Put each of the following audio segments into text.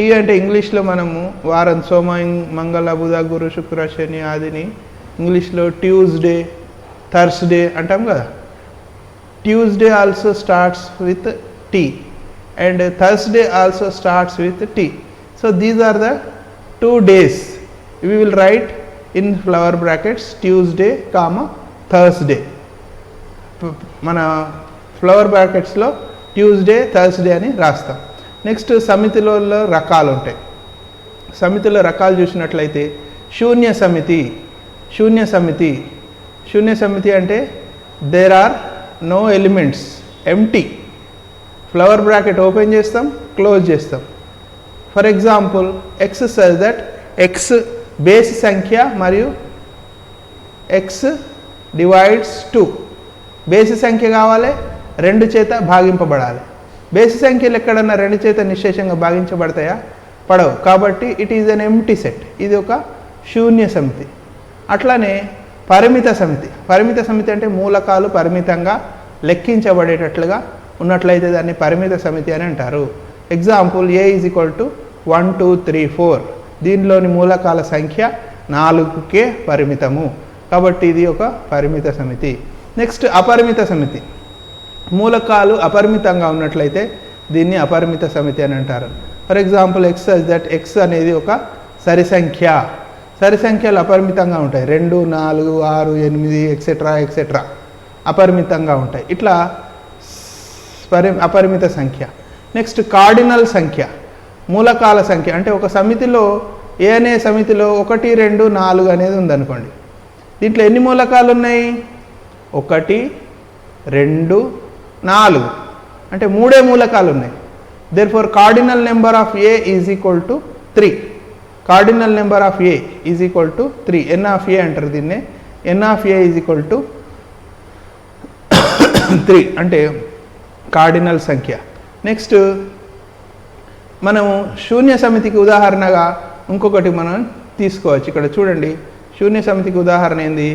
Tea అంటే ఇంగ్లీష్లో మనము వారం సోమ మంగళ బుధ గురు శుక్ర శని ఆదిని ఇంగ్లీష్లో ట్యూస్డే థర్స్డే అంటాం కదా. Tuesday also starts with T and Thursday also starts with T. So these are the 2 days. We will write in flower brackets Tuesday, Thursday. మన ఫ్లవర్ బ్రాకెట్స్లో ట్యూస్డే థర్స్డే అని రాస్తాం. నెక్స్ట్ సమితిలో రకాలు ఉంటాయి. సమితిలో రకాలు చూసినట్లయితే శూన్య సమితి. శూన్య సమితి శూన్య సమితి అంటే there are no elements, empty. Flower bracket open చేస్తాం, క్లోజ్ చేస్తాం. For example x such that x బేసి సంఖ్య మరియు ఎక్స్ డివైడ్స్ 2. బేసి సంఖ్య కావాలి, 2 చేత భాగింపబడాలి. బేసి సంఖ్యలు ఎక్కడన్నా 2 చేత నిశ్శేషంగా భాగించబడతాయా? పడవు. కాబట్టి it is an empty set. ఇది ఒక శూన్య సమితి. అట్లానే పరిమిత సమితి. పరిమిత సమితి అంటే మూలకాలు పరిమితంగా లెక్కించబడేటట్లుగా ఉన్నట్లయితే దాన్ని పరిమిత సమితి అని అంటారు. Example A is equal to 1 2 3 4. దీనిలోని మూలకాల సంఖ్య 4కే పరిమితము. కాబట్టి ఇది ఒక పరిమిత సమితి. నెక్స్ట్ అపరిమిత సమితి. మూలకాలు అపరిమితంగా ఉన్నట్లయితే దీన్ని అపరిమిత సమితి అని అంటారు. For example X that x అనేది ఒక సరి సంఖ్య. సరి సంఖ్యలు అపరిమితంగా ఉంటాయి. 2 4 6 8 ఎక్సెట్రా ఎక్సెట్రా అపరిమితంగా ఉంటాయి. ఇట్లా అపరిమిత సంఖ్య. నెక్స్ట్ కార్డినల్ సంఖ్య. మూలకాల సంఖ్య అంటే ఒక సమితిలో ఏ అనే సమితిలో 1 2 4 అనేది ఉందనుకోండి. దీంట్లో ఎన్ని మూలకాలు ఉన్నాయి? 1 2 4 అంటే 3 మూలకాలు ఉన్నాయి. Therefore cardinal number of A is equal to 3. Cardinal number of A is equal to 3. N of A అంటారు దీన్నే. N of A is equal to 3 అంటే కార్డినల్ సంఖ్య. నెక్స్ట్ మనము శూన్య సమితికి ఉదాహరణగా ఇంకొకటి మనం తీసుకోవచ్చు. ఇక్కడ చూడండి, శూన్య సమితికి ఉదాహరణ ఏంది?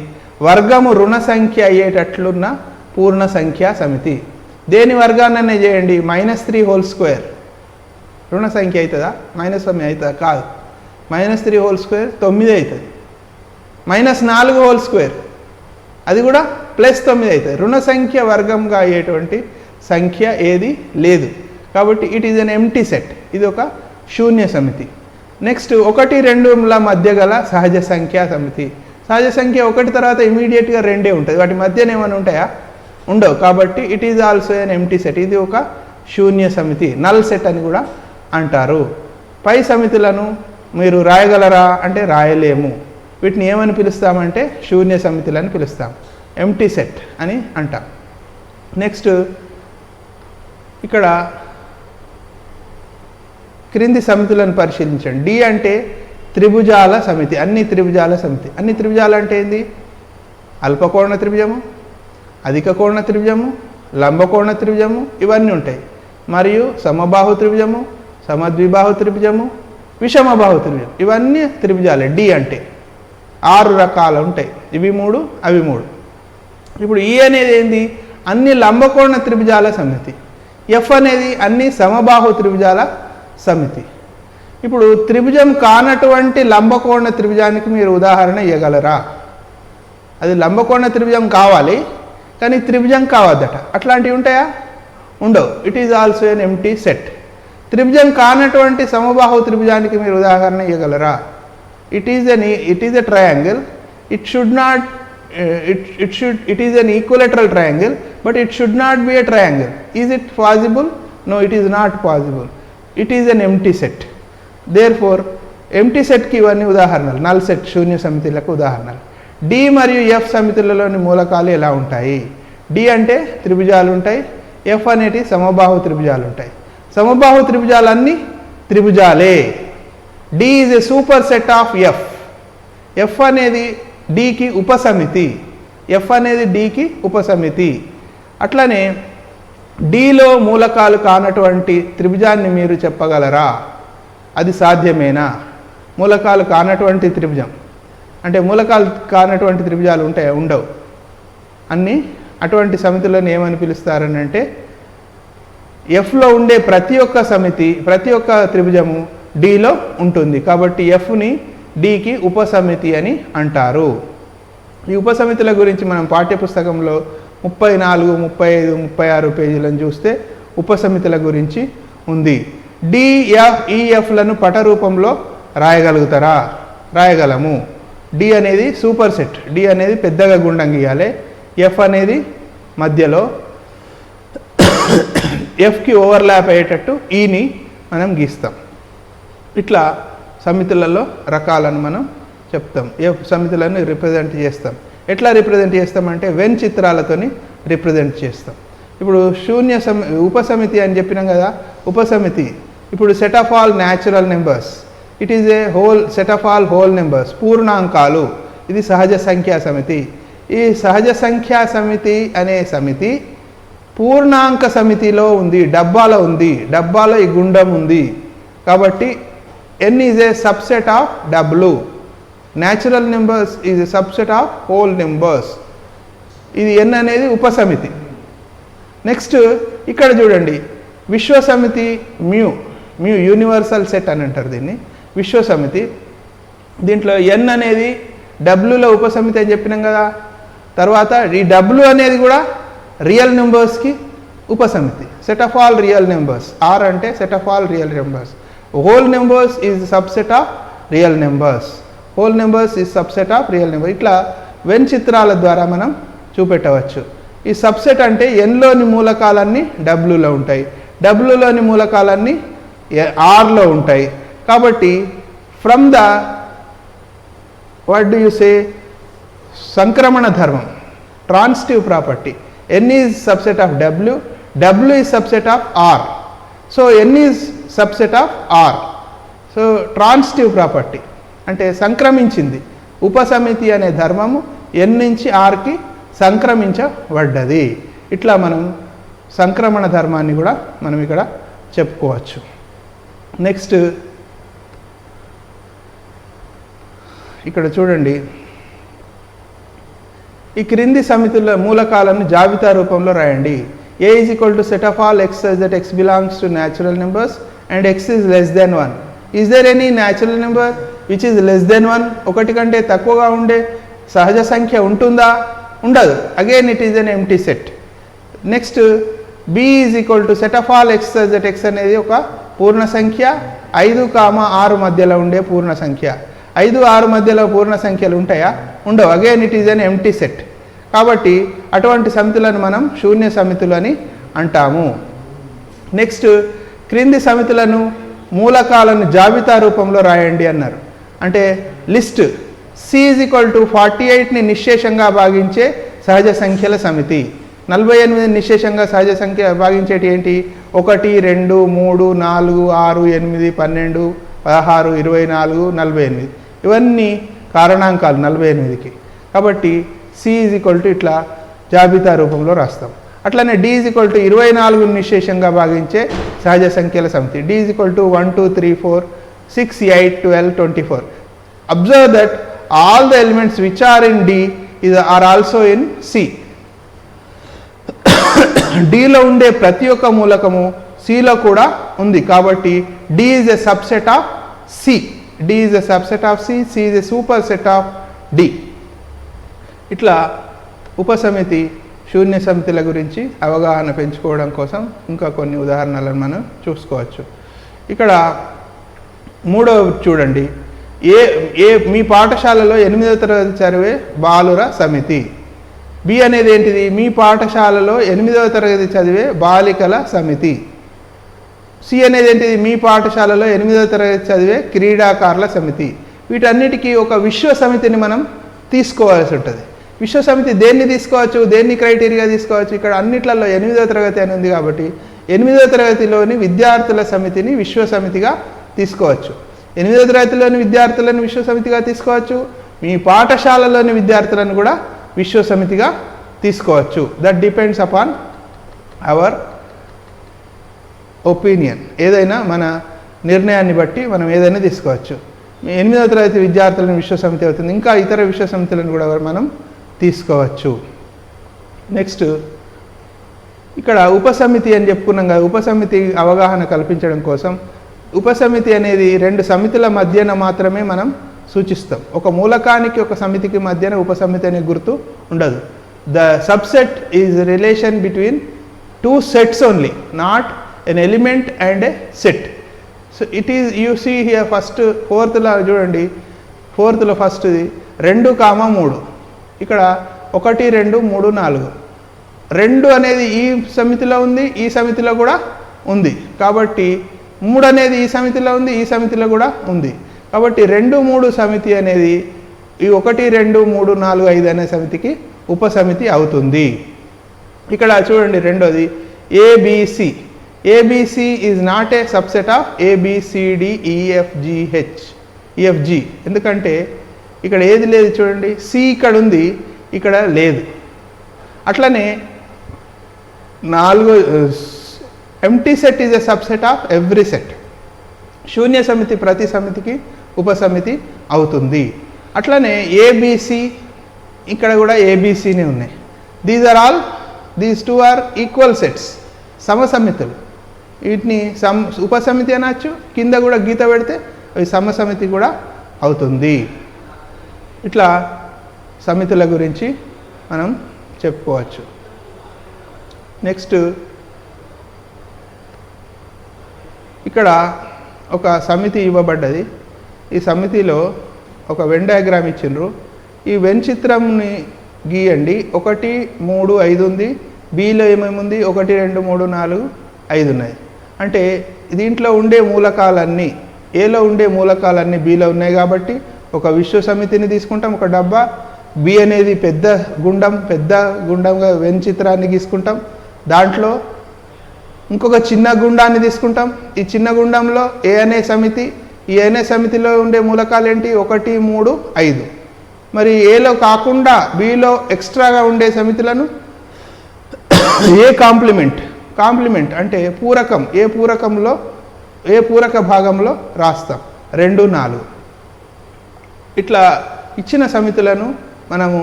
వర్గము రుణ సంఖ్య అయ్యేటట్లున్న పూర్ణ సంఖ్యా సమితి. దేని వర్గాన్ని చేయండి, -3 హోల్ స్క్వేర్ రుణ సంఖ్య అవుతుందా? -9 అవుతుందా? కాదు. -3 హోల్ స్క్వేర్ 9 అవుతుంది. -4 హోల్ స్క్వేర్ అది కూడా +9 అవుతుంది. రుణ సంఖ్య వర్గంగా అయ్యేటువంటి సంఖ్య ఏది లేదు. కాబట్టి it is an empty set. ఇది ఒక శూన్య సమితి. నెక్స్ట్ 1 2ల మధ్య గల సహజ సంఖ్యా సమితి. సహజ సంఖ్య 1 తర్వాత ఇమీడియట్గా 2 ఉంటుంది. వాటి మధ్యన ఏమైనా ఉంటాయా? ఉండవు. కాబట్టి it is also an empty set. ఇది ఒక శూన్య సమితి, నల్ సెట్ అని కూడా అంటారు. పై సమితులను మీరు రాయగలరా అంటే రాయలేము. వీటిని ఏమని పిలుస్తామంటే శూన్య సమితులని పిలుస్తాం, ఎంప్టీ సెట్ అని అంటాం. నెక్స్ట్ ఇక్కడ క్రింది సమితులను పరిశీలించండి. డి అంటే త్రిభుజాల సమితి. అన్ని త్రిభుజాల సమితి. అన్ని త్రిభుజాలు అంటే ఏంది? అల్పకోణ త్రిభుజము, అధిక కోణ త్రిభుజము, లంబకోణ త్రిభుజము ఇవన్నీ ఉంటాయి. మరియు సమబాహు త్రిభుజము, సమద్విబాహు త్రిభుజము, విషమబాహు త్రిభుజం ఇవన్నీ త్రిభుజాలే. డి అంటే 6 రకాలు ఉంటాయి. ఇవి 3 అవి 3. ఇప్పుడు ఈ అనేది ఏంది? అన్ని లంబకోణ త్రిభుజాల సమితి. ఎఫ్ అనేది అన్ని సమబాహు త్రిభుజాల సమితి. ఇప్పుడు త్రిభుజం కానటువంటి లంబకోణ త్రిభుజానికి మీరు ఉదాహరణ ఇవ్వగలరా? అది లంబకోణ త్రిభుజం కావాలి కానీ త్రిభుజం కావద్దట. అట్లాంటివి ఉంటాయా? ఉండవు. It is also an empty set. త్రిభుజం కానటువంటి సమబాహు త్రిభుజానికి మీరు ఉదాహరణ ఇవ్వగలరా? It is a triangle. It is an equilateral triangle but it should not be a triangle. Is it possible? No, it is not possible. It is an empty set. Therefore empty సెట్కి ఇవన్నీ ఉదాహరణలు, null set శూన్య సమితులకు ఉదాహరణలు. D మరియు F సమితులలోని మూలకాలు ఎలా ఉంటాయి? D అంటే త్రిభుజాలు ఉంటాయి, ఎఫ్ అనేటి సమబాహు త్రిభుజాలు ఉంటాయి. సమబాహు త్రిభుజాలన్నీ త్రిభుజాలే. D is a superset of F. F అనేది డికి ఉపసమితి. ఎఫ్ అనేది డికి ఉపసమితి. అట్లనే డిలో మూలకాలు కానటువంటి త్రిభుజాన్ని మీరు చెప్పగలరా? అది సాధ్యమేనా? మూలకాలు కానటువంటి త్రిభుజం అంటే మూలకాలు కానటువంటి త్రిభుజాలు ఉంటాయి? ఉండవు. అన్నీ అటువంటి సమితులను ఏమని పిలుస్తారని అంటే ఎఫ్లో ఉండే ప్రతి ఒక్క సమితి, ప్రతి ఒక్క త్రిభుజము డిలో ఉంటుంది. కాబట్టి ఎఫ్ని డికి ఉపసమితి అని అంటారు. ఈ ఉపసమితుల గురించి మనం పాఠ్యపుస్తకంలో 34, 35, 36 పేజీలను చూస్తే ఉపసమితుల గురించి ఉంది. డిఎఫ్ఈఎఫ్లను పట రూపంలో రాయగలుగుతారా? రాయగలము. డి అనేది సూపర్ సెట్, డి అనేది పెద్దగా గుండం గీయాలి, ఎఫ్ అనేది మధ్యలో, ఎఫ్కి ఓవర్లాప్ అయ్యేటట్టు ఈని మనం గీస్తాం. ఇట్లా సమితులలో రకాలను మనం చెప్తాం. ఎఫ్ సమితులను రిప్రజెంట్ చేస్తాం. ఎట్లా రిప్రజెంట్ చేస్తామంటే వెన్ చిత్రాలతోని రిప్రజెంట్ చేస్తాం. ఇప్పుడు ఉపసమితి అని చెప్పినాం కదా. ఉపసమితి ఇప్పుడు set of all natural numbers, it is a whole set of all whole numbers, పూర్ణాంకాలు. ఇది సహజ సంఖ్యా సమితి. ఈ సహజ సంఖ్యా సమితి అనే సమితి పూర్ణాంక సమితిలో ఉంది, డబ్బాలో ఉంది. డబ్బాలో ఈ గుండం ఉంది కాబట్టి n is a subset of W. Natural numbers is a subset of whole numbers. ఇది n అనేది ఉపసమితి. నెక్స్ట్ ఇక్కడ చూడండి, విశ్వసమితి మ్యూ యూనివర్సల్ సెట్ అని అంటారు దీన్ని, విశ్వసమితి. దీంట్లో n అనేది డబ్ల్యూలో ఉపసమితి అని చెప్పినాం కదా. తర్వాత ఈ డబ్ల్యూ అనేది కూడా రియల్ నెంబర్స్కి ఉపసమితి, set of all real numbers. R అంటే set of all real numbers. Whole numbers is subset of real numbers. Whole numbers is subset of real number. ఇట్లా వెన్ చిత్రాల ద్వారా మనం చూపెట్టవచ్చు. ఈ సబ్సెట్ అంటే ఎన్లోని మూలకాలన్నీ డబ్ల్యూలో ఉంటాయి, డబ్ల్యూలోని మూలకాలన్నీ ఆర్లో ఉంటాయి. కాబట్టి from the what do you say సంక్రమణ ధర్మం, transitive property, n is subset of w, w is subset of r, so n is subset of r. So transitive property అంటే సంక్రమించింది. ఉపసమితి అనే ధర్మము n నుంచి rకి సంక్రమించబడ్డది. ఇట్లా మనం సంక్రమణ ధర్మాన్ని కూడా మనం ఇక్కడ చెప్పుకోవచ్చు. నెక్స్ట్ ఇక్కడ చూడండి, ఈ క్రింది సమితుల మూలకాలను జాబితా రూపంలో రాయండి. A is equal to set of all x such that x belongs to natural numbers and x is less than 1. Is there any natural number which is less than 1? ఒకటి కంటే తక్కువగా ఉండే సహజ సంఖ్య ఉంటుందా? ఉండదు. Again it is an empty set. Next B is equal to set of all x such that x అనేది ఒక పూర్ణ సంఖ్య, 5, 6 మధ్యలో ఉండే పూర్ణ సంఖ్య. 5, 6 మధ్యలో పూర్ణ సంఖ్యలు ఉంటాయా? ఉండవు. Again it is an empty set. కాబట్టి అటువంటి సమితులను మనం శూన్య సమితులు అని అంటాము. నెక్స్ట్ క్రింది సమితులను మూలకాలను జాబితా రూపంలో రాయండి అన్నారు. అంటే list C is equal to 48ని నిశ్శేషంగా భాగించే సహజ సంఖ్యల సమితి. 48 నిశ్శేషంగా సహజ సంఖ్య భాగించేటి ఏంటి? 1, 2, 3, 4, 6, 8, 12, 16, 24, 48. ఇవన్నీ కారణాంకాలు 48కి. కాబట్టి సి ఈజ్ ఈక్వల్ టు ఇట్లా జాబితా రూపంలో రాస్తాం. అట్లనే డి ఈజ్ ఈక్వల్ టు 24 నిశ్శేషంగా భాగించే సహజ సంఖ్యల సమితి. D is equal to 1, 2, 3, 4, 6, 8, 12, 24. Observe that all the elements which are in D are also in C. డిలో ఉండే ప్రతి ఒక్క మూలకము సిలో కూడా ఉంది. కాబట్టి D is a subset of C. D is a subset of C. C is a superset of D. ఇట్లా ఉపసమితి శూన్య సమితుల గురించి అవగాహన పెంచుకోవడం కోసం ఇంకా కొన్ని ఉదాహరణలను మనం చూసుకోవచ్చు. ఇక్కడ మూడవ చూడండి, మీ పాఠశాలలో 8వ తరగతి చదివే బాలుర సమితి. బి అనేది ఏంటిది? మీ పాఠశాలలో 8వ తరగతి చదివే బాలికల సమితి. సి అనేది ఏంటిది? మీ పాఠశాలలో 8వ తరగతి చదివే క్రీడాకారుల సమితి. వీటన్నిటికీ ఒక విశ్వ సమితిని మనం తీసుకోవాల్సి ఉంటుంది. విశ్వ సమితి దేన్ని తీసుకోవచ్చు, దేన్ని క్రైటీరియా తీసుకోవచ్చు? ఇక్కడ అన్నిట్లలో 8వ తరగతి అని ఉంది కాబట్టి 8వ తరగతిలోని విద్యార్థుల సమితిని విశ్వ సమితిగా తీసుకోవచ్చు. 8వ తరగతిలోని విద్యార్థులను విశ్వ సమితిగా తీసుకోవచ్చు. మీ పాఠశాలలోని విద్యార్థులను కూడా విశ్వ సమితిగా తీసుకోవచ్చు. That depends upon our opinion. ఏదైనా మన నిర్ణయాన్ని బట్టి మనం ఏదైనా తీసుకోవచ్చు. 8వ తరగతి విద్యార్థులను విశ్వ సమితి అవుతుంది. ఇంకా ఇతర విశ్వ సమితులను కూడా మనం తీసుకోవచ్చు. నెక్స్ట్ ఇక్కడ ఉపసమితి అని చెప్పుకున్నాం కదా. ఉపసమితి అవగాహన కల్పించడం కోసం ఉపసమితి అనేది రెండు సమితుల మధ్యన మాత్రమే మనం సూచిస్తాం. ఒక మూలకానికి ఒక సమితికి మధ్యన ఉపసమితి అనే గుర్తు ఉండదు. The subset is relation between two sets only, not an element and a set. So it is you see here first ఫోర్త్లో చూడండి, ఫోర్త్లో ఫస్ట్ది 2, 3. ఇక్కడ 1, 2, 3, 4. 2 అనేది ఈ సమితిలో ఉంది, ఈ సమితిలో కూడా ఉంది. కాబట్టి 3 అనేది ఈ సమితిలో ఉంది, ఈ సమితిలో కూడా ఉంది. కాబట్టి 2, 3 సమితి అనేది ఈ 1, 2, 3, 4, 5 అనే సమితికి ఉపసమితి అవుతుంది. ఇక్కడ చూడండి రెండోది ABC. ABC is not a subset of ABCDEFGHEFG. ఎందుకంటే ఇక్కడ ఏది లేదు చూడండి, సి ఇక్కడ ఉంది, ఇక్కడ లేదు. అట్లనే 4 empty set is a subset of every set. శూన్య సమితి ప్రతి సమితికి ఉపసమితి అవుతుంది. అట్లనే ఏబిసి, ఇక్కడ కూడా ఏబిసిని ఉన్నాయి. These two are equal sets, సమసమితులు. వీటిని ఉపసమితి అనొచ్చు, కింద కూడా గీత పెడితే అవి సమసమితి కూడా అవుతుంది. ఇట్లా సమితుల గురించి మనం చెప్పుకోవచ్చు. నెక్స్ట్ ఇక్కడ ఒక సమితి ఇవ్వబడ్డది. ఈ సమితిలో ఒక వెన్ డయాగ్రామ్ ఇచ్చిండ్రు. ఈ వెన్ చిత్రంని గీయండి. 1, 3, 5 ఉంది. బిలో ఏమేముంది? 1, 2, 3, 4, 5 ఉన్నాయి. అంటే దీంట్లో ఉండే మూలకాలన్నీ, ఏలో ఉండే మూలకాలన్నీ బిలో ఉన్నాయి. కాబట్టి ఒక విశ్వ సమితిని తీసుకుంటాం, ఒక డబ్బా. బి అనేది పెద్ద గుండంగా వెన్ చిత్రాన్ని గీసుకుంటాం. దాంట్లో ఇంకొక చిన్న గుండాన్ని తీసుకుంటాం. ఈ చిన్న గుండంలో ఏ అనే సమితి, ఈ అనే సమితిలో ఉండే మూలకాలు ఏంటి? 1, 3, 5. మరి ఏలో కాకుండా బిలో ఎక్స్ట్రాగా ఉండే సమితులను ఏ కాంప్లిమెంట్ అంటే పూరకం, ఏ పూరక భాగంలో రాస్తాం. 2, 4. ఇట్లా ఇచ్చిన సమితులను మనము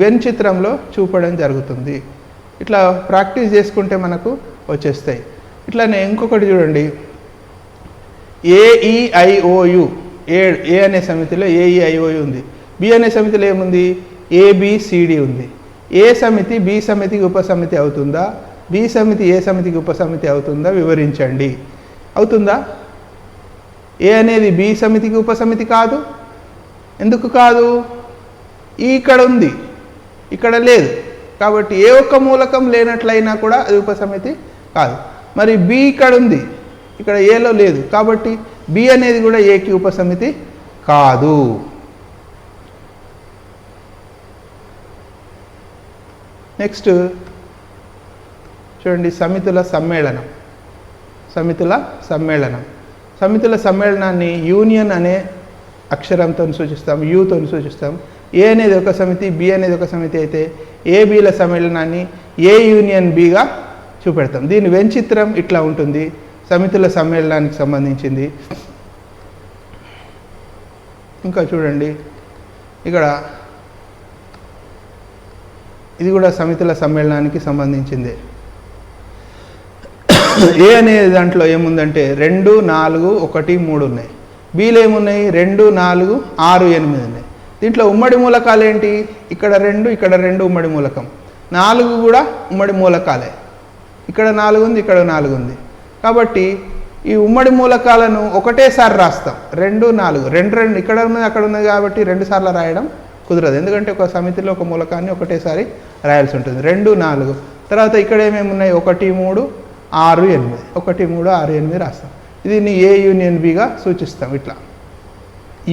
వెన్ చిత్రంలో చూపడం జరుగుతుంది. ఇట్లా ప్రాక్టీస్ చేసుకుంటే మనకు వచ్చేస్తాయి. ఇట్లానే ఇంకొకటి చూడండి, ఏఈఐఓయు. ఏ అనే సమితిలో ఏఈఐఓయు ఉంది. బి అనే సమితిలో ఏముంది? ఏబిసిడి ఉంది. ఏ సమితి బి సమితికి ఉపసమితి అవుతుందా? బి సమితి ఏ సమితికి ఉపసమితి అవుతుందా? వివరించండి. అవుతుందా? ఏ అనేది బి సమితికి ఉపసమితి కాదు. ఎందుకు కాదు? ఇక్కడ ఉంది, ఇక్కడ లేదు. కాబట్టి ఏ ఒక్క మూలకం లేనట్లయినా కూడా అది ఉపసమితి కాదు. మరి బి ఇక్కడ ఉంది, ఇక్కడ ఏలో లేదు. కాబట్టి బి అనేది కూడా ఏకి ఉపసమితి కాదు. నెక్స్ట్ చూడండి, సమితుల సమ్మేళనాన్ని యూనియన్ అనే అక్షరంతో సూచిస్తాం, యూతో సూచిస్తాం. ఏ అనేది ఒక సమితి, బి అనేది ఒక సమితి అయితే ఏబీల సమ్మేళనాన్ని ఏ యూనియన్ బిగా చూపెడతాం. దీని వెన్ చిత్రం ఇట్లా ఉంటుంది, సమితుల సమ్మేళనానికి సంబంధించింది. ఇంకా చూడండి, ఇక్కడ ఇది కూడా సమితుల సమ్మేళనానికి సంబంధించింది. ఏ అనే దాంట్లో ఏముందంటే 2, 4, 1, 3 ఉన్నాయి. బీలో ఏమున్నాయి? 2, 4, 6, 8 ఉన్నాయి. దీంట్లో ఉమ్మడి మూలకాలు ఏంటి? ఇక్కడ 2, ఇక్కడ 2 ఉమ్మడి మూలకం. 4 కూడా ఉమ్మడి మూలకాలే. ఇక్కడ 4 ఉంది, ఇక్కడ 4 ఉంది. కాబట్టి ఈ ఉమ్మడి మూలకాలను ఒకటేసారి రాస్తాం. 2, 4, 2 ఇక్కడ ఉన్నది, అక్కడ ఉన్నది. కాబట్టి 2 సార్లు రాయడం కుదరదు. ఎందుకంటే ఒక సమితిలో ఒక మూలకాన్ని ఒకటేసారి రాయాల్సి ఉంటుంది. 2, 4 తర్వాత ఇక్కడ ఏమేమి ఉన్నాయి? 1, 3, 6, 8. 1, 3, 6, 8 రాస్తాం. దీన్ని ఏ యూనియన్ బిగా సూచిస్తాం. ఇట్లా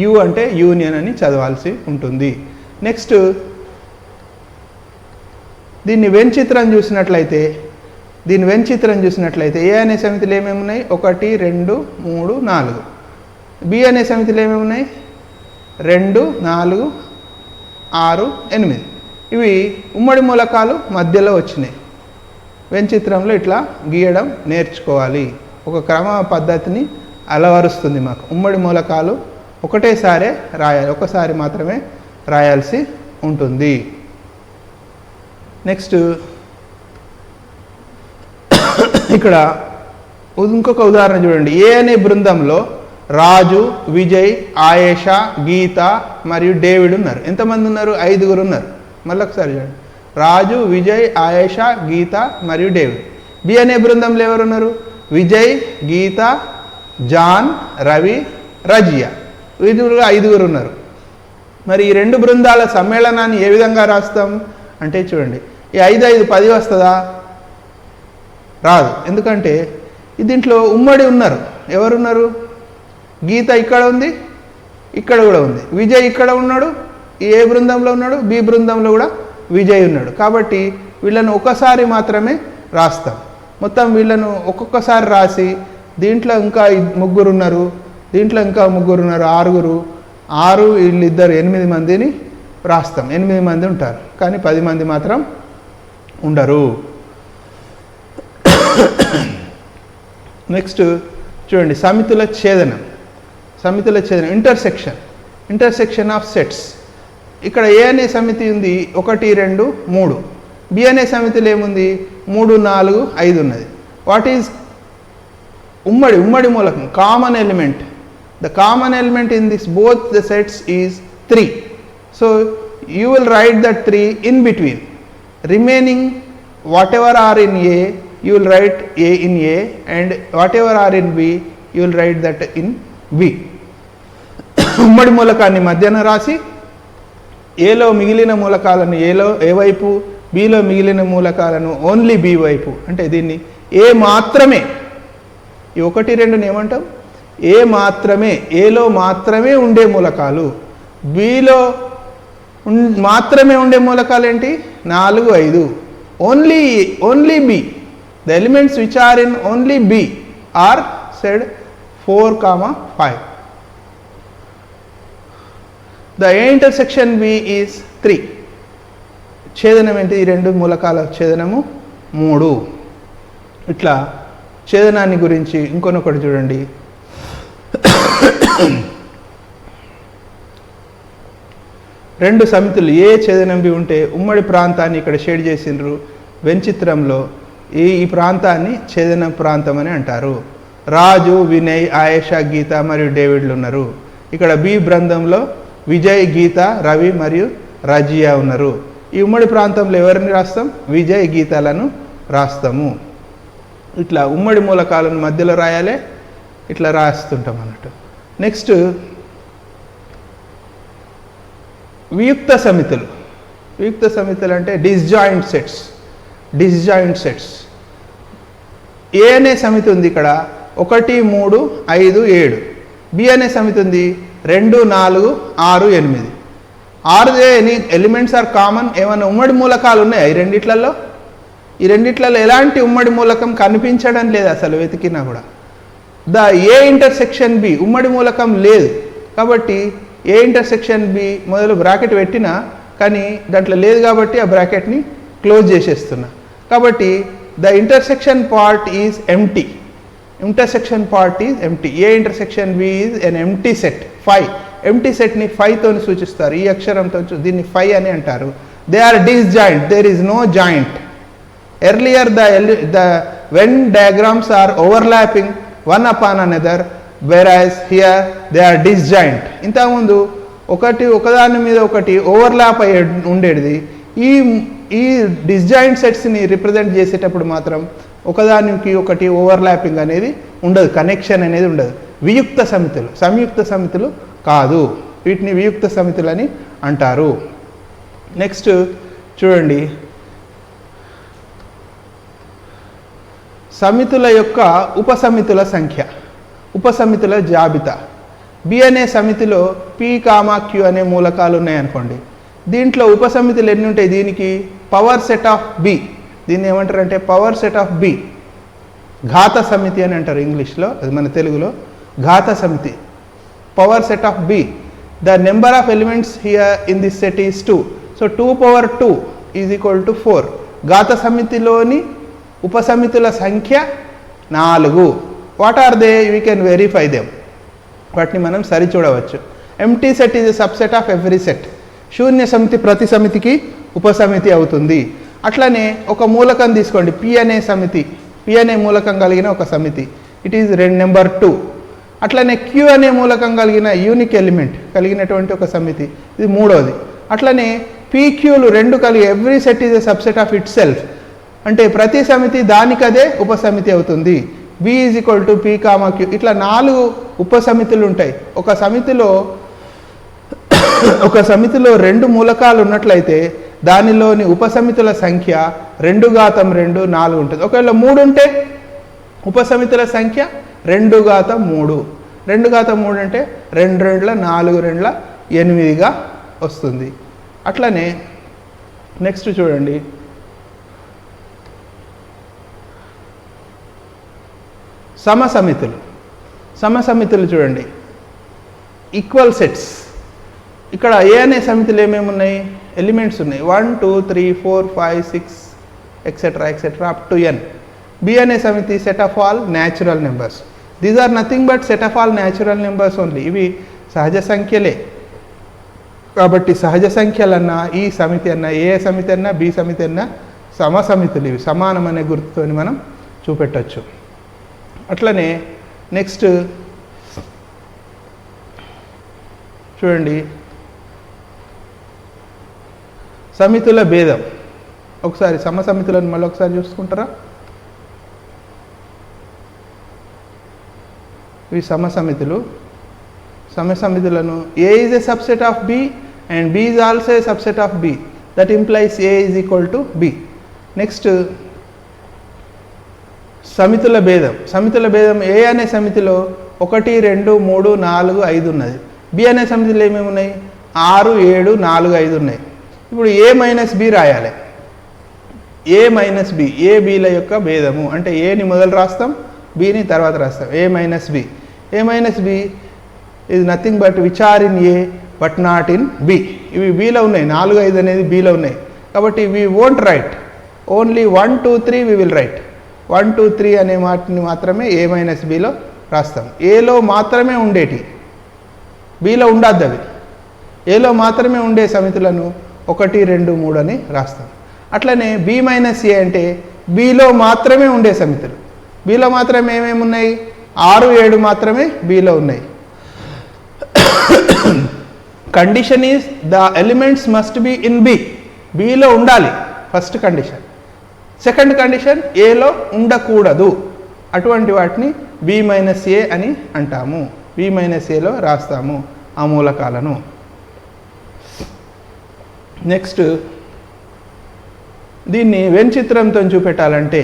యు అంటే యూనియన్ అని చదవాల్సి ఉంటుంది. నెక్స్ట్ దీన్ని వెన్ చిత్రం చూసినట్లయితే ఏ అనే సమితిలో ఏమేమి ఉన్నాయి? 1, 2, 3, 4. బి అనే సమితిలో ఏమేమి ఉన్నాయి? 2, 4, 6, 8. ఇవి ఉమ్మడి మూలకాలు మధ్యలో వచ్చినాయి. వెన్ చిత్రంలో ఇట్లా గీయడం నేర్చుకోవాలి. ఒక క్రమ పద్ధతిని అలవరుస్తుంది మాకు. ఉమ్మడి మూలకాలు ఒకటేసారి రాయాలి, ఒకసారి మాత్రమే రాయాల్సి ఉంటుంది. నెక్స్ట్ ఇక్కడ ఇంకొక ఉదాహరణ చూడండి. ఏ అనే బృందంలో రాజు, విజయ్, ఆయేషా, గీత మరియు డేవిడ్ ఉన్నారు. ఎంతమంది ఉన్నారు? 5గురు ఉన్నారు. మళ్ళీ ఒకసారి చూడండి. రాజు, విజయ్, ఆయేషా, గీత మరియు డేవిడ్. బి అనే బృందంలో ఎవరున్నారు? విజయ్, గీత, జాన్, రవి, రజియా. వీరు 5గురు ఉన్నారు. మరి ఈ 2 బృందాల సమ్మేళనాన్ని ఏ విధంగా రాస్తాం అంటే చూడండి, ఈ 5 5 10 వస్తుందా? రాదు. ఎందుకంటే దీంట్లో ఉమ్మడి ఉన్నారు. ఎవరున్నారు? గీత ఇక్కడ ఉంది, ఇక్కడ కూడా ఉంది. విజయ్ ఇక్కడ ఉన్నాడు, ఏ బృందంలో ఉన్నాడు? బి బృందంలో కూడా విజయ్ ఉన్నాడు. కాబట్టి వీళ్ళను ఒకసారి మాత్రమే రాస్తాం. మొత్తం వీళ్ళను ఒక్కొక్కసారి రాసి దీంట్లో ఇంకా 3 ఉన్నారు, దీంట్లో ఇంకా 3 ఉన్నారు, 6గురు. 6 వీళ్ళిద్దరు 8 మందిని రాస్తాం. 8 మంది ఉంటారు, కానీ 10 మంది మాత్రం ఉండరు. నెక్స్ట్ చూడండి, సమితుల ఛేదనం. సమితుల ఛేదనం ఇంటర్సెక్షన్ ఆఫ్ సెట్స్. ఇక్కడ ఏ అనే సమితి ఉంది 1 2 3. బి అనే సమితిలో ఏముంది? 3 4 5 ఉన్నది. వాట్ ఈజ్ ఉమ్మడి మూలకం? Common element. The common element in this both the sets is 3. So you will write that 3 in between. Remaining whatever are in A, you will write A in A, and whatever are in B, you will write that in B. ఉమ్మడి మూలకాన్ని మధ్యన రాసి ఏలో మిగిలిన మూలకాలను ఏ వైపు, below మిగిలిన మూలకాలను ఓన్లీ బి వైపు. అంటే దీన్ని ఏ మాత్రమే, ఈ 1 2ని ఏమంటాం? ఏ మాత్రమే, ఏలో మాత్రమే ఉండే మూలకాలు. బిలో మాత్రమే ఉండే మూలకాలు ఏంటి? 4 5. Only B. The elements which are in only B are said 4, 5. The A intersection B is 3. ఛేదనం ఏంటి? ఈ 2 మూలకాల ఛేదనము 3. ఇట్లా ఛేదనాన్ని గురించి ఇంకొకటి చూడండి. రెండు సమితులు ఏ ఛేదనం బి ఉంటే ఉమ్మడి ప్రాంతాన్ని ఇక్కడ షేడ్ చేసిండ్రు వెంచిత్రంలో. ఈ ప్రాంతాన్ని ఛేదన ప్రాంతం అని అంటారు. రాజు, వినయ్, ఆయేషా, గీత మరియు డేవిడ్లు ఉన్నారు. ఇక్కడ బి బృందంలో విజయ్, గీత, రవి మరియు రజియా ఉన్నారు. ఈ ఉమ్మడి ప్రాంతంలో ఎవరిని రాస్తాం? విజయ్, గీతలను రాస్తాము. ఇట్లా ఉమ్మడి మూలకాలను మధ్యలో రాయాలి, ఇట్లా రాస్తుంటాం అన్నట్టు. నెక్స్ట్ వియుక్త సమితులు. వియుక్త సమితులు అంటే డిస్జాయింట్ సెట్స్. ఏ అనే సమితి ఉంది ఇక్కడ 1 3 5 7. బి అనే సమితి ఉంది 2 4 6 8. Are they any elements are common? ఏమైనా ఉమ్మడి మూలకాలు ఉన్నాయా ఈ రెండిట్లలో? ఈ రెండిట్లలో ఎలాంటి ఉమ్మడి మూలకం కనిపించడం లేదు అసలు వెతికినా కూడా. ద ఏ ఇంటర్సెక్షన్ బి, ఉమ్మడి మూలకం లేదు కాబట్టి ఏ ఇంటర్సెక్షన్ బి మొదలు బ్రాకెట్ పెట్టినా కానీ దాంట్లో లేదు కాబట్టి ఆ బ్రాకెట్ని క్లోజ్ చేసేస్తున్నా. కాబట్టి the intersection part is empty. A intersection B is an empty set. 5 empty సెట్ని 5తో సూచిస్తారు. ఈ అక్షరంతో దీన్ని 5 అని అంటారు. They are disjoint, there is no joint. Earlier the Venn diagrams are overlapping one upon another, whereas here they are disjoint. ఇంతకుముందు ఒకదాని మీద ఒకటి ఓవర్లాప్ అయ్యే ఉండేది. ఈ డిస్జాయింట్ సెట్స్ని రిప్రజెంట్ చేసేటప్పుడు మాత్రం ఒకదానికి ఒకటి ఓవర్లాపింగ్ అనేది ఉండదు, కనెక్షన్ అనేది ఉండదు. వియుక్త సమితులు, సంయుక్త సమితులు కాదు. వీటిని వియుక్త సమితులని అంటారు. నెక్స్ట్ చూడండి, సమితుల యొక్క ఉపసమితుల సంఖ్య, ఉపసమితుల జాబితా. బి అనే సమితిలో పి, క్యూ అనే మూలకాలు ఉన్నాయనుకోండి. దీంట్లో ఉపసమితులు ఎన్ని ఉంటాయి? దీనికి పవర్ సెట్ ఆఫ్ బి. దీన్ని ఏమంటారంటే పవర్ సెట్ ఆఫ్ బి. ఘాత సమితి అని అంటారు ఇంగ్లీష్లో, అది మన తెలుగులో ఘాత సమితి. Power set of B. The number of elements here in this set is 2. So 2 power 2 is equal to 4. ఘాత సమితిలోని ఉపసమితుల సంఖ్య 4. What are they? We can verify them. వాటిని మనం సరిచూడవచ్చు. Empty set is a subset of every set. శూన్య సమితి ప్రతి సమితికి ఉపసమితి అవుతుంది. అట్లనే ఒక మూలకం తీసుకోండి, పి అనే సమితి, పి అనే మూలకం కలిగిన ఒక సమితి. It is number 2. అట్లనే క్యూ అనే మూలకం కలిగిన యూనిక్ ఎలిమెంట్ కలిగినటువంటి ఒక సమితి, ఇది మూడవది. అట్లనే పీక్యూలు రెండు కలిగి every set is a subset of itself, అంటే ప్రతి సమితి దానికదే ఉపసమితి అవుతుంది. B is equal to P comma Q. ఇట్లా 4 ఉపసమితులు ఉంటాయి. ఒక సమితిలో 2 మూలకాలు ఉన్నట్లయితే దానిలోని ఉపసమితుల సంఖ్య 2^2 4 ఉంటుంది. ఒకవేళ 3 ఉంటే ఉపసమితుల సంఖ్య 2^3. 2^3 అంటే 2 2 4 2 8గా వస్తుంది. అట్లనే నెక్స్ట్ చూడండి, సమసమితులు చూడండి, ఈక్వల్ సెట్స్. ఇక్కడ ఏ అనే సమితిలో ఏమేమి ఉన్నాయి, ఎలిమెంట్స్ ఉన్నాయి. 1 2 3 4 5 6 etcetera up to n. B అనే సమితి set of all natural numbers. These are nothing but set of all natural numbers only. ఇవి సహజ సంఖ్యలే. కాబట్టి సహజ సంఖ్యలన్నా ఈ సమితి అన్నా, ఏ సమితి అన్నా, బి సమితి అన్నా సమసమితులు. ఇవి సమానం అనే గుర్తుతోని మనం చూపెట్టచ్చు. అట్లనే నెక్స్ట్ చూడండి, సమితుల భేదం. ఒకసారి సమసమితులను మళ్ళీ ఒకసారి చూసుకుంటారా. ఇవి సమసమితులను A is a subset of B and B is also a subset of B. That implies A is equal to B. Next సమితుల భేదం ఏ అనే సమితిలో 1 2 3 4 5 ఉన్నది. బి అనే సమితిలో ఏమేమి ఉన్నాయి, 6 7 4 5 ఉన్నాయి. ఇప్పుడు ఏ మైనస్ బి రాయాలి. ఏ మైనస్ బి, ఏ బిల యొక్క భేదము అంటే ఏని మొదలు రాస్తాం, బిని తర్వాత రాస్తాం. A minus B is nothing but which are in A but not in B. ఇవి బిలో ఉన్నాయి, 4 5 అనేది బిలో ఉన్నాయి. కాబట్టి we won't write, only 1 2 3 we will write. 1 2 3 అనే వాటిని మాత్రమే ఏ మైనస్ బిలో రాస్తాం. ఏలో మాత్రమే ఉండేటి, బిలో ఉండద్దు. అవి ఏలో మాత్రమే ఉండే సమితులను 1 2 3 అని రాస్తాం. అట్లనే బి మైనస్ ఏ అంటే బిలో మాత్రమే ఉండే సమితులు. బిలో మాత్రమే ఏమేమి ఉన్నాయి, 6 7 మాత్రమే బిలో ఉన్నాయి. Condition is the elements must be in B. బిలో ఉండాలి ఫస్ట్ కండిషన్. సెకండ్ కండిషన్ ఏలో ఉండకూడదు. అటువంటి వాటిని బి మైనస్ ఏ అని అంటాము. బి మైనస్ ఏలో రాస్తాము ఆ మూలకాలను. నెక్స్ట్ దీన్ని వెన్ చిత్రంతో చూపెట్టాలంటే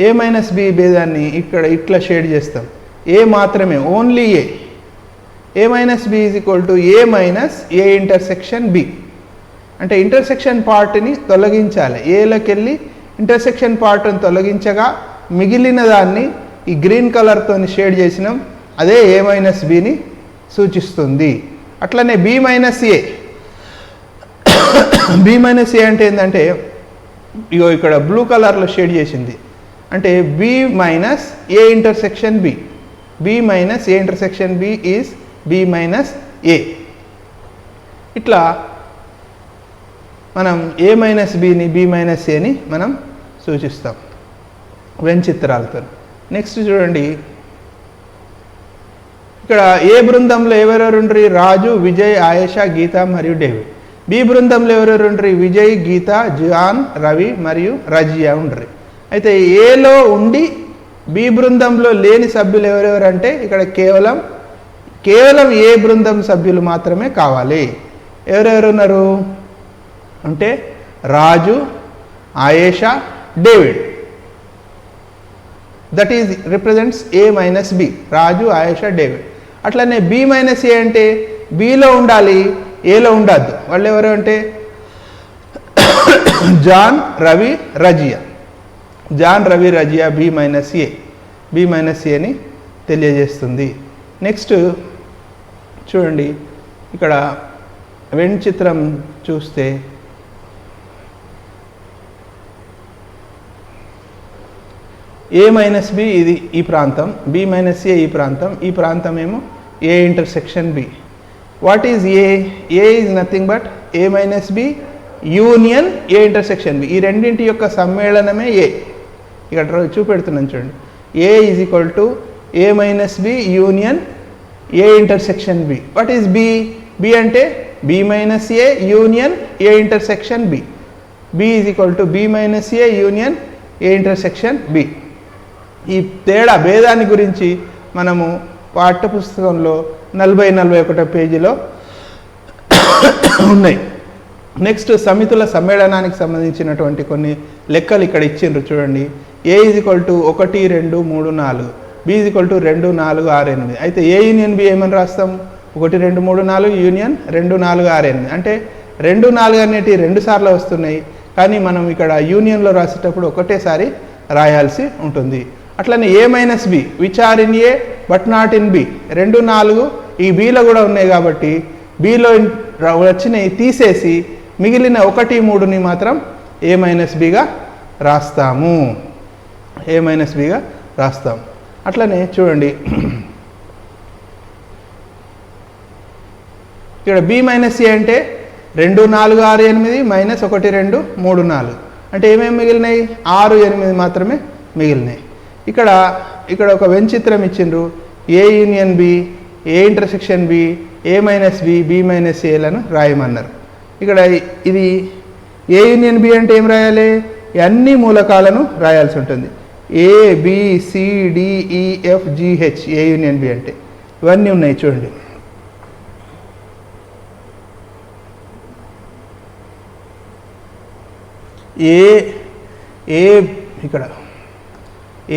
ఏ మైనస్ బి భేదాన్ని ఇక్కడ ఇట్లా షేడ్ చేస్తాం. ఏ మాత్రమే, only A. A minus B is equal to A minus A intersection B. అంటే ఇంటర్సెక్షన్ పార్ట్ని తొలగించాలి. ఏలోకి వెళ్ళి ఇంటర్సెక్షన్ పార్ట్ని తొలగించగా మిగిలిన దాన్ని ఈ గ్రీన్ కలర్తో షేడ్ చేసినాం. అదే ఏ మైనస్ బిని సూచిస్తుంది. అట్లనే B minus A. B minus A అంటే ఏంటంటే ఇగో ఇక్కడ బ్లూ కలర్లో షేడ్ చేసింది. అంటే B minus A intersection B. B minus A intersection B is B minus A. ఇట్లా మనం ఏ మైనస్ బిని బి మైనస్ ఏని మనం సూచిస్తాం వెన్ చిత్రాలతో. నెక్స్ట్ చూడండి, ఇక్కడ ఏ బృందంలో ఎవరెవరు ఉండ్రి, రాజు, విజయ్, ఆయేషా, గీత మరియు డేవిడ్. బి బృందంలో ఎవరెవరు ఉండ్రి, విజయ్, గీత, జాన్, రవి మరియు రజియా ఉండ్రి. అయితే ఏలో ఉండి బి బృందంలో లేని సభ్యులు ఎవరెవరు అంటే ఇక్కడ కేవలం ఏ బృందం సభ్యులు మాత్రమే కావాలి. ఎవరెవరు ఉన్నారు అంటే Raju, Ayesha, David. That is represents A minus B. Raju, Ayesha, David. అట్లనే బి మైనస్ ఏ అంటే బిలో ఉండాలి, ఏలో ఉండద్దు. వాళ్ళు ఎవరు అంటే John, Ravi, Razia. John, Ravi, Razia B minus A. B minus ఏని తెలియజేస్తుంది. నెక్స్ట్ చూడండి, ఇక్కడ వెన్ చిత్రం చూస్తే ఏ మైనస్ బి ఇది ఈ ప్రాంతం, బి మైనస్ ఏ ఈ ప్రాంతం, ఈ ప్రాంతం ఏమో A intersection B. What is A? A is nothing but A minus B union A intersection B. ఈ రెండింటి యొక్క సమ్మేళనమే ఏ. ఇక్కడ చూపెడుతున్నాను చూడండి. A is equal to A minus B union A intersection B. What is B? B అంటే B minus A union A intersection B. B is equal to B minus A union A intersection B. ఈ తేడా భేదాన్ని గురించి మనము పాఠ్యపుస్తకంలో 40-41 పేజీలో ఉన్నాయి. Next సమితుల సమ్మేళనానికి సంబంధించినటువంటి కొన్ని లెక్కలు ఇక్కడ ఇచ్చిండ్రు చూడండి. A is equal to 1 2 3 4, B is equal to 2 4 6 8. అయితే ఏ యూనియన్ బి ఏమని రాస్తాం? 1 2 3 4 యూనియన్ 2 4 6 8. అంటే 2 4 అనేటివి 2 సార్లు వస్తున్నాయి, కానీ మనం ఇక్కడ యూనియన్లో రాసేటప్పుడు ఒకటేసారి రాయాల్సి ఉంటుంది. అట్లనే A minus B which are in A but not in B. 2 4 ఈ బిలో కూడా ఉన్నాయి కాబట్టి బిలో వచ్చినవి తీసేసి మిగిలిన 1 3ని మాత్రం ఏ మైనస్ బిగా రాస్తాము. ఏ మైనస్ బిగా రాస్తాం. అట్లనే చూడండి ఇక్కడ బి మైనస్ ఏ అంటే 2 4 6 8 మైనస్ 1 2 3 4. అంటే ఏమేమి మిగిలినాయి? 6 8 మాత్రమే మిగిలినాయి. ఇక్కడ ఒక వెంచిత్రం ఇచ్చిండ్రు. A union B, A intersection B, A minus B, B minus ఏలను రాయమన్నారు. ఇక్కడ ఇది ఏ యూనియన్ బి అంటే ఏం రాయాలి? అన్ని మూలకాలను రాయాల్సి ఉంటుంది. A B C D E F G H A union B అంటే ఇవన్నీ ఉన్నాయి చూడండి. ఇక్కడ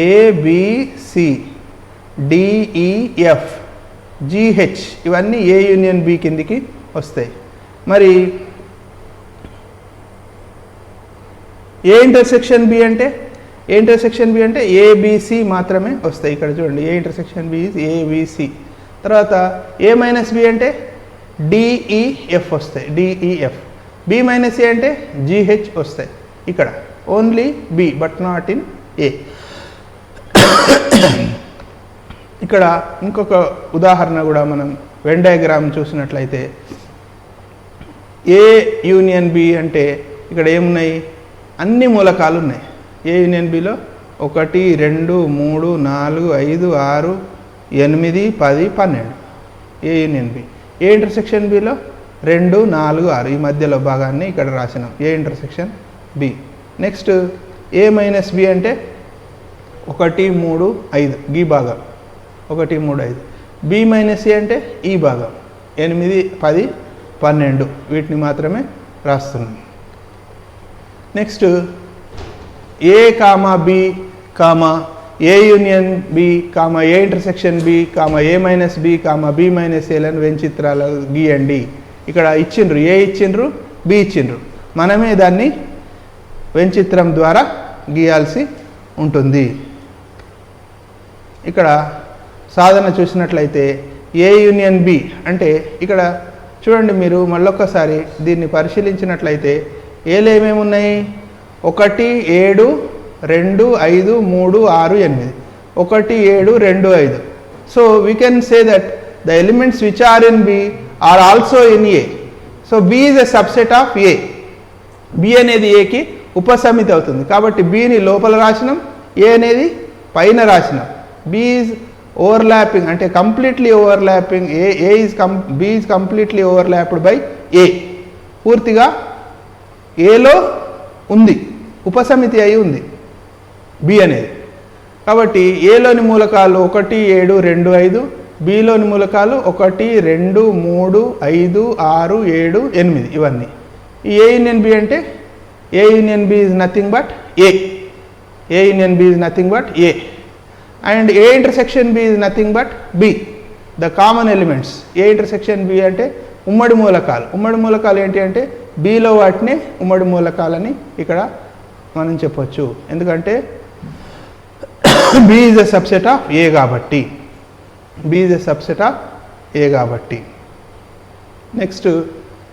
ఏబిసి డిఈఎఫ్ జిహెచ్ ఇవన్నీ ఏ యూనియన్ బి కిందికి వస్తాయి. మరి ఏ ఇంటర్సెక్షన్ బి అంటే ఏబిసి మాత్రమే వస్తాయి. ఇక్కడ చూడండి A intersection B is ABC. తర్వాత ఏ మైనస్ బి అంటే డిఈఎఫ్ వస్తాయి, డిఈఎఫ్. బి మైనస్ ఏ అంటే జిహెచ్ వస్తాయి. ఇక్కడ only B but not in A. ఇక్కడ ఇంకొక ఉదాహరణ కూడా మనం వెన్ డయాగ్రామ్ చూసినట్లయితే ఏ యూనియన్ బి అంటే ఇక్కడ ఏమున్నాయి? అన్ని మూలకాలు ఉన్నాయి. ఏ యూనియన్ బిలో 1 2 3 4 5 6 8 10 12 A union B. A intersection బిలో 2 4 6 ఈ మధ్యలో భాగాన్ని ఇక్కడ రాసినాం A intersection B. Next A minus B అంటే 1 3 5 ఈ భాగం 1 3 5. బి మైనస్ ఏ అంటే ఈ భాగం 8 10 12 వీటిని మాత్రమే రాస్తున్నాం. Next A comma B comma A union B comma A intersection B comma A minus B comma B minus ఏలను వెంచిత్రాలు గీయండి. ఇక్కడ ఇచ్చిండ్రు, ఏ ఇచ్చిండ్రు, బి ఇచ్చిండ్రు. మనమే దాన్ని వెంచిత్రం ద్వారా గీయాల్సి ఉంటుంది. ఇక్కడ సాధన చూసినట్లయితే ఏ యూనియన్ బి అంటే ఇక్కడ చూడండి మీరు మళ్ళొక్కసారి దీన్ని పరిశీలించినట్లయితే ఏలు ఏమేమి ఉన్నాయి? 1 7 2 5 3 6 8 1 7 2 5. So we can say that the elements which are in B are also in A. So B is a subset of A. బి అనేది ఏకి ఉపసమితి అవుతుంది కాబట్టి బిని లోపల రాసినాం, ఏ అనేది పైన రాసినాం. బి ఈజ్ ఓవర్లాపింగ్ అంటే completely overlapping B is completely overlapped by A. పూర్తిగా ఏలో ఉంది, ఉపసమితి అయి ఉంది బి అనేది. కాబట్టి ఏలోని మూలకాలు 1 7 2 5, బిలోని మూలకాలు 1 2 3 5 6 7 8 ఇవన్నీ. ఈ ఏ యూనియన్ బి అంటే A union B is nothing but A. A union B is nothing but A and A intersection B is nothing but B. The common elements A intersection B అంటే ఉమ్మడి మూలకాలు. ఉమ్మడి మూలకాలు ఏంటి అంటే బిలో వాటిని ఉమ్మడి మూలకాలని ఇక్కడ మనం చెప్పొచ్చు. ఎందుకంటే B is a subset of A కాబట్టి. B is a subset of A కాబట్టి. నెక్స్ట్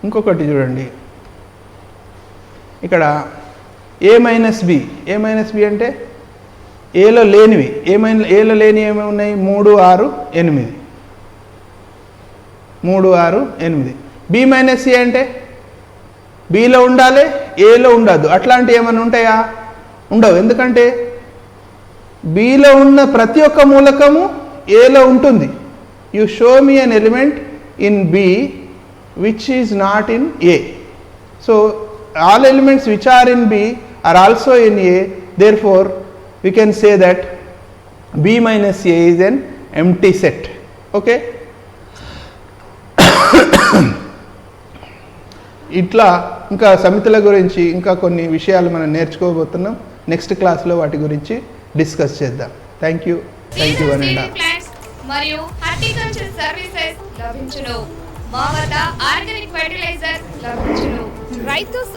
ఇంకొకటి చూడండి, ఇక్కడ A minus B. A minus B అంటే ఏలో లేనివి. ఏలో లేని ఏమేమి ఉన్నాయి? 3 6 8 3 6 8. బి మైనస్ ఏ అంటే బిలో ఉండాలి, ఏలో ఉండద్దు. అట్లాంటివి ఏమైనా ఉంటాయా? ఉండవు. ఎందుకంటే బిలో ఉన్న ప్రతి ఒక్క మూలకము ఏలో ఉంటుంది. You show me an element in B which is not in A. So all elements which are in B are also in A, therefore we can say that B minus A is an empty set. Okay, ఇట్లా ఇంకా సమితుల గురించి ఇంకా కొన్ని విషయాలు మనం నేర్చుకోబోతున్నాం. Next క్లాస్లో వాటి గురించి డిస్కస్ చేద్దాం. థ్యాంక్ యూ అనండి. మరియు హార్టికల్చర్ సర్వీసెస్ లభించును. మా వద్ద ఆర్గానిక్ ఫెర్టిలైజర్ లభించును. రైతు